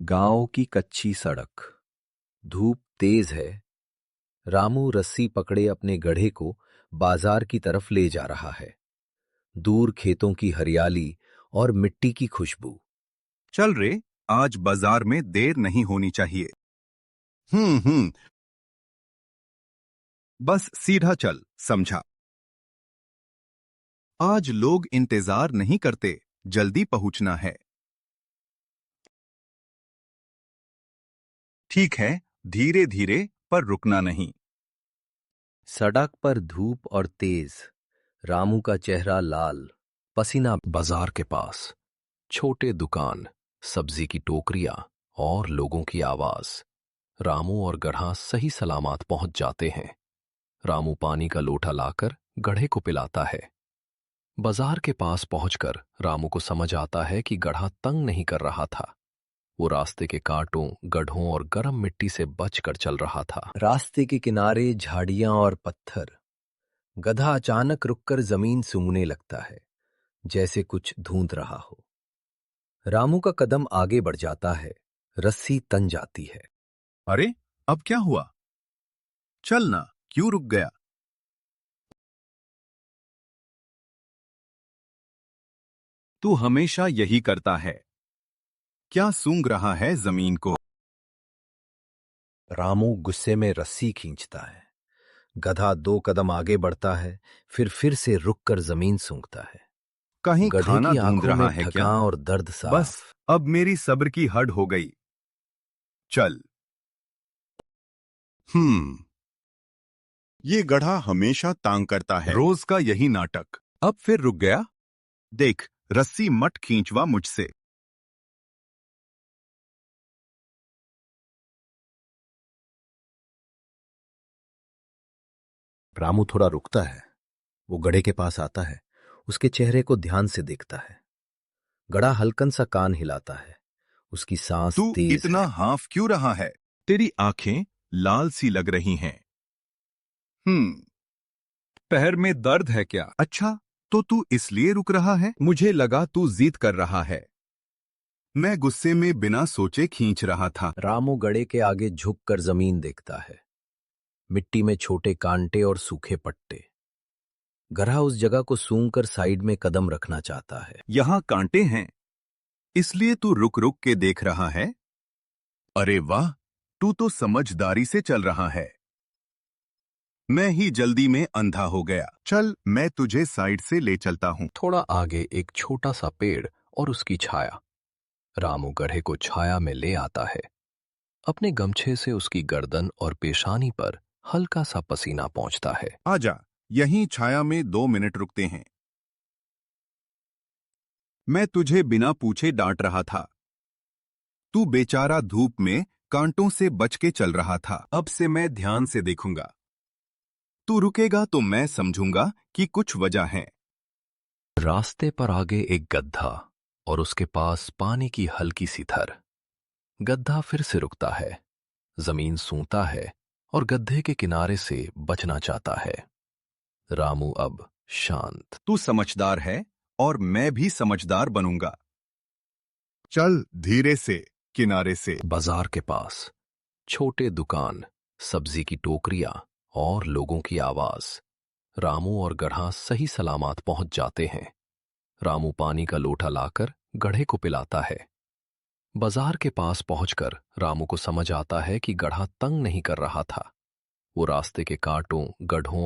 गांव की कच्ची सड़क। धूप तेज है। रामू रस्सी पकड़े अपने गधे को बाजार की तरफ ले जा रहा है। दूर खेतों की हरियाली और मिट्टी की खुशबू। चल रे, आज बाजार में देर नहीं होनी चाहिए। बस सीधा चल, समझा। आज लोग इंतजार नहीं करते, जल्दी पहुंचना है। ठीक है, धीरे धीरे पर रुकना नहीं। सड़क पर धूप और तेज। रामू का चेहरा लाल, पसीना। बाजार के पास छोटे दुकान, सब्जी की टोकरियां और लोगों की आवाज। रामू और गधा सही सलामत पहुंच जाते हैं। रामू पानी का लोटा लाकर गधे को पिलाता है। बाजार के पास पहुंचकर रामू को समझ आता है कि गधा तंग नहीं कर रहा था। वो रास्ते के कांटों, गड्ढों और गर्म मिट्टी से बचकर चल रहा था। रास्ते के किनारे झाड़ियां और पत्थर। गधा अचानक रुककर जमीन सूंघने लगता है, जैसे कुछ ढूंढ रहा हो। रामू का कदम आगे बढ़ जाता है। रस्सी तन जाती है। अरे, अब क्या हुआ? चल ना, क्यों रुक गया? तू हमेशा यही करता है। क्या सूंघ रहा है जमीन को? रामू गुस्से में रस्सी खींचता है। गधा 2 कदम आगे बढ़ता है, फिर से रुककर जमीन सूंघता है। कहीं गधे खाना की ढूंढ आंखों रहा में है क्या? थकान और दर्द बस, साफ। अब मेरी सब्र की हद हो गई। चल। ये गधा हमेशा तांग करता है। रोज का यही नाटक। अब फिर रुक गया। देख, रस्सी मत खींचवा मुझसे। रामू थोड़ा रुकता है। वो गधे के पास आता है, उसके चेहरे को ध्यान से देखता है। गधा हल्कन सा कान हिलाता है। उसकी सांस तू तेज इतना है। हाफ क्यों रहा है? तेरी आंखें लाल सी लग रही हैं। पैर में दर्द है क्या? अच्छा, तो तू इसलिए रुक रहा है? मुझे लगा तू जिद कर रहा है। मैं गुस्से में बिना सोचे खींच रहा था। रामू गधे के आगे झुककर जमीन देखता है। मिट्टी में छोटे कांटे और सूखे पट्टे। गधा उस जगह को सूंघकर साइड में कदम रखना चाहता है। यहां कांटे हैं, इसलिए तू रुक रुक के देख रहा है? अरे वाह, तू तो समझदारी से चल रहा है। मैं ही जल्दी में अंधा हो गया। चल, मैं तुझे साइड से ले चलता हूं। थोड़ा आगे एक छोटा सा पेड़ और उसकी छाया। रामू गधे को छाया में ले आता है। अपने गमछे से उसकी गर्दन और पेशानी पर हल्का सा पसीना पहुंचता है। आजा, यहीं छाया में 2 मिनट रुकते हैं। मैं तुझे बिना पूछे डांट रहा था। तू बेचारा धूप में कांटों से बच के चल रहा था। अब से मैं ध्यान से देखूंगा। तू रुकेगा तो मैं समझूंगा कि कुछ वजह है। रास्ते पर आगे एक गड्ढा और उसके पास पानी की हल्की सी धार। गड्ढा फिर से रुकता है, जमीन सूंघता है और गड्ढे के किनारे से बचना चाहता है। रामू अब शांत। तू समझदार है और मैं भी समझदार बनूंगा। चल धीरे से, किनारे से। बाजार के पास छोटे दुकान, सब्जी की टोकरियां और लोगों की आवाज। रामू और गधा सही सलामत पहुंच जाते हैं। रामू पानी का लोटा लाकर गधे को पिलाता है। बाजार के पास पहुंचकर रामू को समझ आता है कि गधा तंग नहीं कर रहा था। वो रास्ते के कांटों, गड्ढों